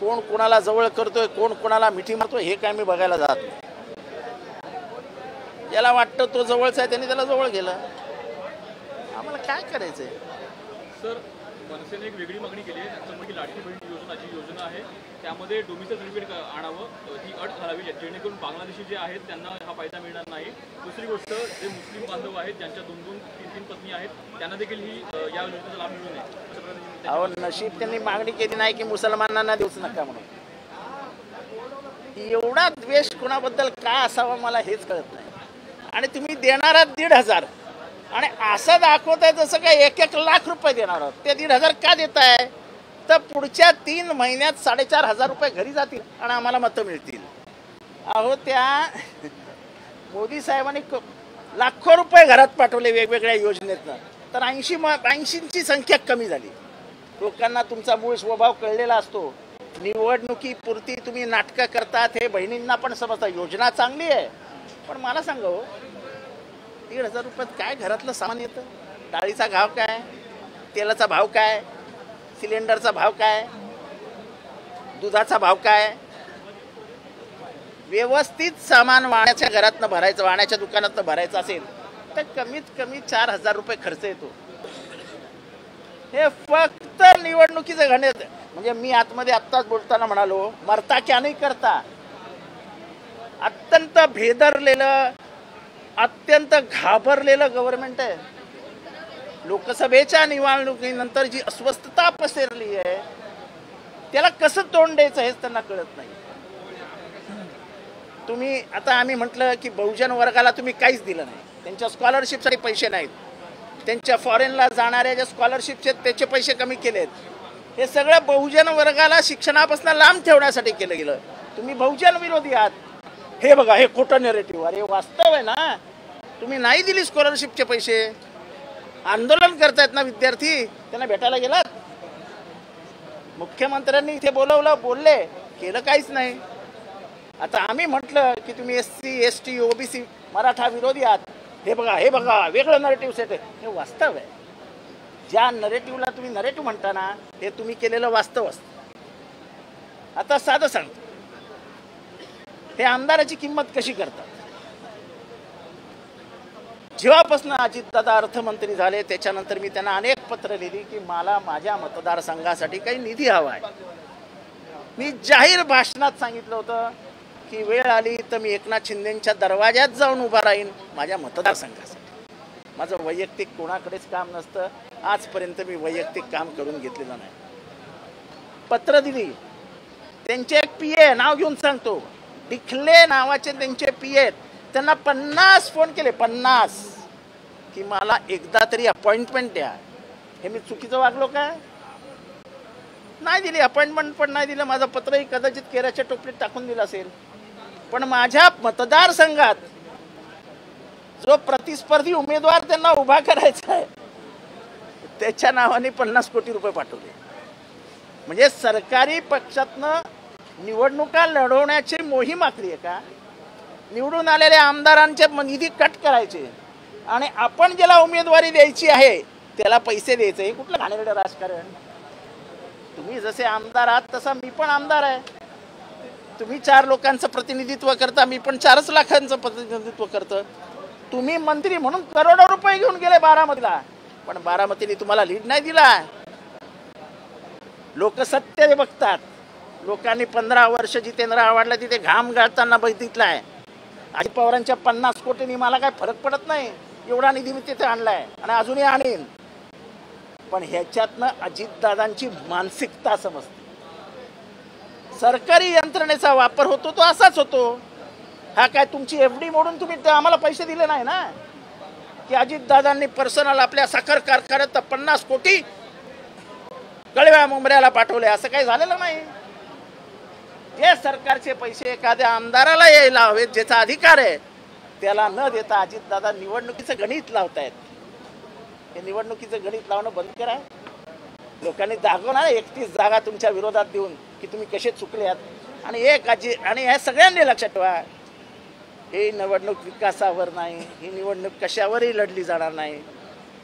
कोण कोणाला जवळ करतोय, कोण कोणाला मिठी मारतोय हे काय मी बघायला जात नाही. याला वाटतं तो जवळचा आहे त्यांनी त्याला जवळ गेलं. आम्हाला काय करायचंय? सर, मनसेने एक वेगळी मागणी केली आहे. त्याच्यामध्ये लाडकी बहीण योजना जी योजना आहे त्यामध्ये डोमिसाईल सर्टिफिकेट आणावं, ही अट घालावी जेणेकरून बांगलादेशी जे आहेत त्यांना हा फायदा मिळणार नाही. दुसरी गोष्ट, जे मुस्लिम बांधव आहेत ज्यांच्या 2-2, 3-3 पत्नी आहेत त्यांना देखील ही या योजनेचा लाभ मिळू नये. अहो, नशीब त्यांनी मागणी केली नाही की मुसलमानांना देऊच नका म्हणून. एवढा द्वेष कोणाबद्दल का असावा मला हेच कळत नाही. आणि तुम्ही देणार आहात 1,500 आणि असं दाखवताय जसं काय 1-1 लाख रुपये देणार आहोत. ते 1,500 का देताय? तर पुढच्या 3 महिन्यात 4,500 रुपये घरी जातील आणि आम्हाला मतं मिळतील. अहो, त्या मोदी साहेबांनी लाखो रुपये घरात पाठवले वेगवेगळ्या योजनेतनं, तर 80ची संख्या कमी झाली. लोकांना तुमचा मूळ स्वभाव कळलेला असतो. निवडणुकीपुरती तुम्ही नाटकं करतात हे बहिणींना पण समजतं. योजना चांगली आहे, पण मला सांगा हो, 1,500 रुपयात काय घरातलं सामान येतं? डाळीचा भाव काय, तेलाचा भाव काय, सिलेंडरचा भाव काय, दुधाचा भाव काय? व्यवस्थित सामान वाण्याच्या घरातनं भरायचं, वाण्याच्या दुकानातनं भरायचं असेल तर कमीत कमी 4,000 रुपये खर्च येतो. हे फक्त निवडणुकीचं गणित. म्हणजे मी आतमध्ये आत्ताच बोलताना म्हणालो, मरता क्या नाही करता. अत्यंत भेदरलेलं, अत्यंत घाबरलेलं गव्हर्नमेंट आहे. लोकसभेच्या निवडणुकीनंतर जी अस्वस्थता पसरली आहे त्याला कसं तोंड द्यायचं हेच त्यांना कळत नाही. तुम्ही आता आम्ही म्हटलं की बहुजन वर्गाला तुम्ही काहीच दिलं नाही. त्यांच्या स्कॉलरशिपसाठी पैसे नाहीत. त्यांच्या फॉरेनला जाणाऱ्या ज्या स्कॉलरशिपचे त्याचे पैसे कमी केलेत. हे सगळं बहुजन वर्गाला शिक्षणापासून लांब ठेवण्यासाठी केलं गेलं. तुम्ही बहुजन विरोधी आहात. हे बघा, हे खोटं नेरेटिव्ह. अरे वास्तव आहे ना. तुम्ही नाही दिली स्कॉलरशिपचे पैसे. आंदोलन करतायत ना विद्यार्थी, त्यांना भेटायला गेलात? मुख्यमंत्र्यांनी इथे बोलवलं, बोलले, केलं काहीच नाही. आता आम्ही म्हटलं की तुम्ही SC, ST, OBC, मराठा विरोधी आहात. हे बघा, हे बघा, वेगळं नरेटिव्ह सेट आहे. हे वास्तव आहे. ज्या नरेटिव्हला तुम्ही नरेटिव्ह म्हणता ना, हे तुम्ही केलेलं वास्तव असतं. आता साधं सांगतो, हे आमदाराची किंमत कशी करतात? जेव्हापासून अजितदादा अर्थमंत्री झाले त्याच्यानंतर मी त्यांना अनेक पत्र लिहिली की मला माझ्या मतदारसंघासाठी काही निधी हवा आहे. मी जाहीर भाषणात सांगितलं होतं की वेळ आली तर मी एकनाथ शिंदेच्या दरवाज्यात जाऊन उभा राहीन माझ्या मतदारसंघासाठी. माझं वैयक्तिक कोणाकडेच काम नसतं. आजपर्यंत मी वैयक्तिक काम करून घेतलेलं नाही. पत्र दिली. त्यांचे एक PA, नाव घेऊन सांगतो, डिखले नावाचे त्यांचे PA आहेत. त्यांना 50 फोन केले, 50, की मला एकदा तरी अपॉइंटमेंट द्या. हे मी चुकीचं वागलो काय? नाही दिली अपॉइंटमेंट, पण नाही दिलं. माझं पत्रही कदाचित केराच्या टोपलीत टाकून दिलं असेल. पण माझ्या मतदारसंघात जो प्रतिस्पर्धी उमेदवार त्यांना उभा करायचा आहे त्याच्या नावाने 50 कोटी रुपये पाठवले. म्हणजे सरकारी पक्षातनं निवडणुका लढवण्याची मोहीम आखली आहे का? निवडून आलेल्या आमदारांचे निधी कट करायचे आणि आपण ज्याला उमेदवारी द्यायची आहे त्याला पैसे द्यायचे. हे कुठलं घाणेरडं राजकारण? तुम्ही जसे आमदार आहात तसा मी पण आमदार आहे. तुम्ही 4 लोकांचं प्रतिनिधित्व करता, मी पण 4च लाखांचं प्रतिनिधित्व करतो. तुम्ही मंत्री म्हणून करोडो रुपये घेऊन गेले बारामतीला, पण बारामतीने तुम्हाला लीड नाही दिला. लोक सत्य बघतात. लोकांनी 15 वर्ष जितेंद्र आव्हाडला तिथे घाम गाळताना बघितलाय. अजित पवारांच्या 50 कोटींनी मला काय फरक पडत नाही. एवढा निधी मी तिथे आणलाय आणि अजूनही आणीन. पण ह्याच्यातनं अजितदादांची मानसिकता समजते. सरकारी यंत्रणेचा वापर होतो तो असाच होतो. हा काय तुमची FD मोडून तुम्ही आम्हाला पैसे दिले नाही ना? की अजितदादांनी पर्सनल आपल्या साखर कारखान्यात 50 कोटी गळव्या मुंबऱ्याला पाठवले, असं काही झालेलं नाही. जे सरकारचे पैसे एखाद्या आमदाराला यायला हवेत, ज्याचा अधिकार आहे, त्याला न देता अजितदादा निवडणुकीचं गणित लावतायत. हे निवडणुकीचं गणित लावणं बंद करा. लोकांनी दाखवणार 31 जागा तुमच्या विरोधात देऊन की तुम्ही कसे चुकले आहात. आणि ह्या सगळ्यांनी लक्षात ठेवा, ही निवडणूक विकासावर नाही, ही निवडणूक कशावरही लढली जाणार नाही.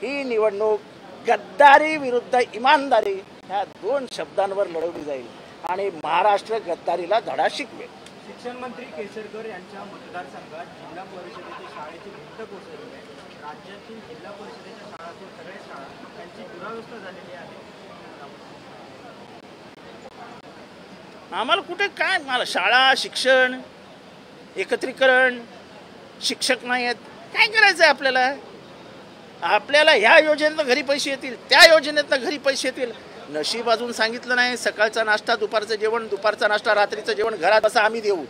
ही निवडणूक गद्दारी विरुद्ध इमानदारी ह्या 2 शब्दांवर लढवली जाईल. आणि महाराष्ट्र गद्दारीला धडा शिकवेल. शिक्षण मंत्री केसरकर यांच्या मतदारसंघात जिल्हा परिषदेच्या शाळेची भिंत कोसळली आहे. राज्यातील जिल्हा परिषदेच्या शाळातील सगळ्या शाळा यांची दुरावस्था झालेली आहे. आम्हाला कुठे काय, मला शाळा शिक्षण एकत्रीकरण शिक्षक नाही आहेत, काय करायचं आहे आपल्याला? आपल्याला ह्या योजनेतनं घरी पैसे येतील, त्या योजनेतनं घरी पैसे येतील. नशीब अजून सांगितलं नाही. सकाळचा नाश्ता, दुपारचं जेवण, दुपारचा नाश्ता, रात्रीचं जेवण घरात असं आम्ही देऊ.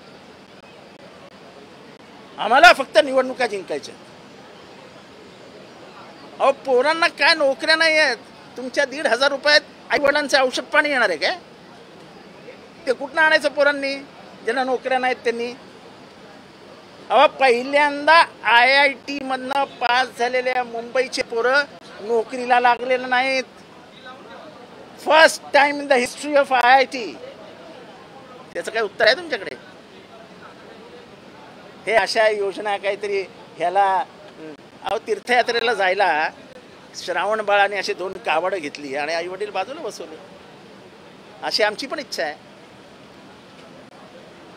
आम्हाला फक्त निवडणुका जिंकायच्या. अहो पोरांना काय नोकऱ्या नाही आहेत. तुमच्या 1,500 रुपयात आई वडिलांचं औषध पाणी येणार आहे काय? ते कुठनं आणायचं पोरांनी ज्यांना नोकऱ्या नाहीत त्यांनी? अहो पहिल्यांदा IIT मधनं पास झालेल्या मुंबईचे पोरं नोकरीला लागलेलं नाहीत. First time in the history of IIT. त्याचं काय उत्तर आहे तुमच्याकडे? हे अशा योजना काहीतरी ह्याला, अहो तीर्थयात्रेला जायला श्रावण बाळाने असे 2 कावडं घेतली आणि आई वडील बाजूला बसवले. अशी आमची पण इच्छा आहे.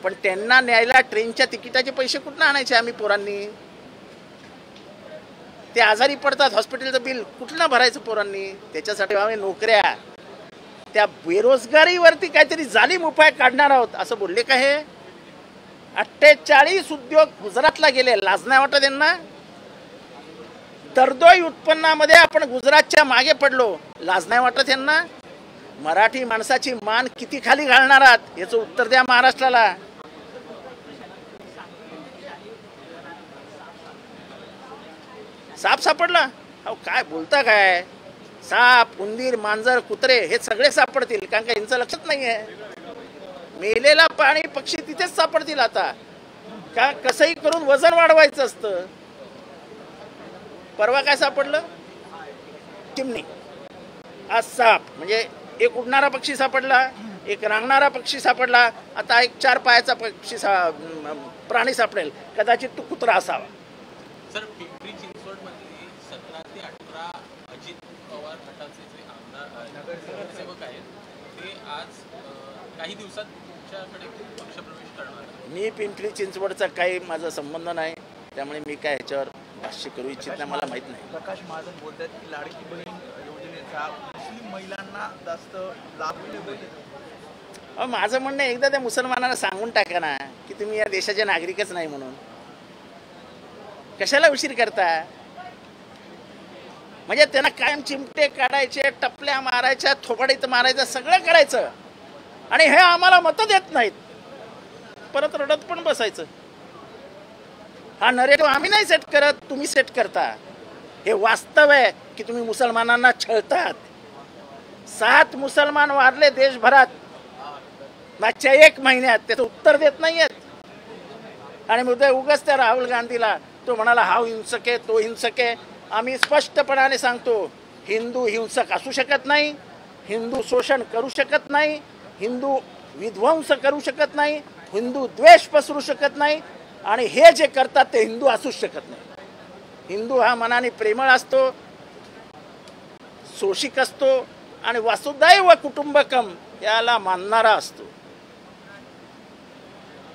पण त्यांना न्यायला ट्रेनच्या तिकिटाचे पैसे कुठनं आणायचे आम्ही पोरांनी? ते आजारी पडतात, हॉस्पिटलचं बिल कुठलं भरायचं पोरांनी? त्याच्यासाठी आम्ही नोकऱ्या, त्या बेरोजगारीवरती काहीतरी जालीम उपाय काढणार आहोत असं बोलले का? हे 48 उद्योग गुजरातला गेले, लाज नाही वाटत यांना? दरडोई उत्पन्नामध्ये आपण गुजरातच्या मागे पडलो, लाज नाही वाटत यांना? मराठी माणसाची मान किती खाली घालणार आहात याचं उत्तर द्या महाराष्ट्राला. साप सापडला? अहो काय बोलता काय? साप, उंदीर, मांजर, कुत्रे हे सगळे सापडतील, कारण का यांचं लक्षात नाहीये. मेलेला प्राणी पक्षी तिथेच सापडतील आता. का कसंही करून वजन वाढवायचं असतं. परवा काय सापडलं? चिमणी. आज साप, म्हणजे एक उडणारा पक्षी सापडला, एक रांगणारा पक्षी सापडला, आता एक 4 पायाचा पक्षी प्राणी सापडेल. कदाचित तो कुत्रा असावा. सर, पिंपरी चिंचवडमध्ये 17 ते 18 अजित पवार गटाचे जे आमदार नगरसेवक आहेत ते आज काही दिवसात तुमच्याकडे पक्षप्रवेश करणार आहेत. मी पिंपरी चिंचवडचा काही माझा संबंध नाही, त्यामुळे मी काय ह्याच्यावर भाष्य करू इच्छित नाही, मला माहित नाही. प्रकाश महाजन बोलतात की लाडकी बहीण योजनेचा मुस्लिम महिलांना जास्त लाभ मिळेल. अहो माझं म्हणणं एकदा त्या मुसलमानांना सांगून टाका ना की तुम्ही या देशाचे नागरिकच नाही म्हणून. कशाला उशीर करता? म्हणजे त्यांना कायम चिमटे काढायचे, टपल्या मारायच्या, थोबाडीत मारायचं, सगळं करायचं आणि हे आम्हाला मतं देत नाहीत. परत रडत पण बसायचं. हा नरेटिव्ह आम्ही नाही सेट करत, तुम्ही सेट करता. हे वास्तव आहे की तुम्ही मुसलमानांना छळतात. 7 मुसलमान वारले देशभरात मागच्या 1 महिन्यात, त्याचं उत्तर देत नाहीयेत. आणि मग उगाच त्या राहुल गांधीला तो म्हणाला हा हिंसक आहे, तो हिंसक आहे. आम्ही स्पष्टपणाने सांगतो, हिंदू हिंसक असू शकत नाही, हिंदू शोषण करू शकत नाही, हिंदू विध्वंस करू शकत नाही, हिंदू द्वेष पसरू शकत नाही, आणि हे जे करतात ते हिंदू असूच शकत नाही. हिंदू हा मनाने प्रेमळ असतो, शोषिक असतो आणि वसुदैव कुटुंबकम याला मानणारा असतो.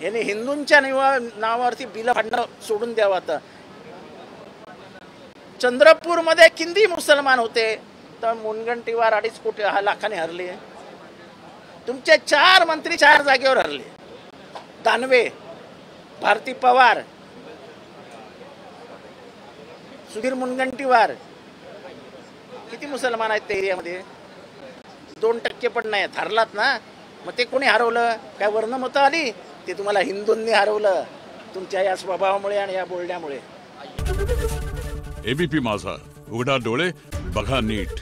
याने हिंदूंच्या नावावरती बिल फाडणं सोडून द्यावं. आता चंद्रपूरमध्ये किती मुसलमान होते तर मुनगंटीवार 2.5 लाखाने हरले. तुमचे 4 मंत्री 4 जागेवर हरले. दानवे, भारती पवार, सुधीर मुनगंटीवार. किती मुसलमान आहेत त्या एरियामध्ये? 2% पण नाही. हरलात ना. मग ते कोणी हरवलं? काय वर्ण मतं आली? ते तुम्हाला हिंदूंनी हरवलं तुमच्या या स्वभावामुळे आणि या बोलण्यामुळे. ABP माझा, उघडा डोळे बघा नीट.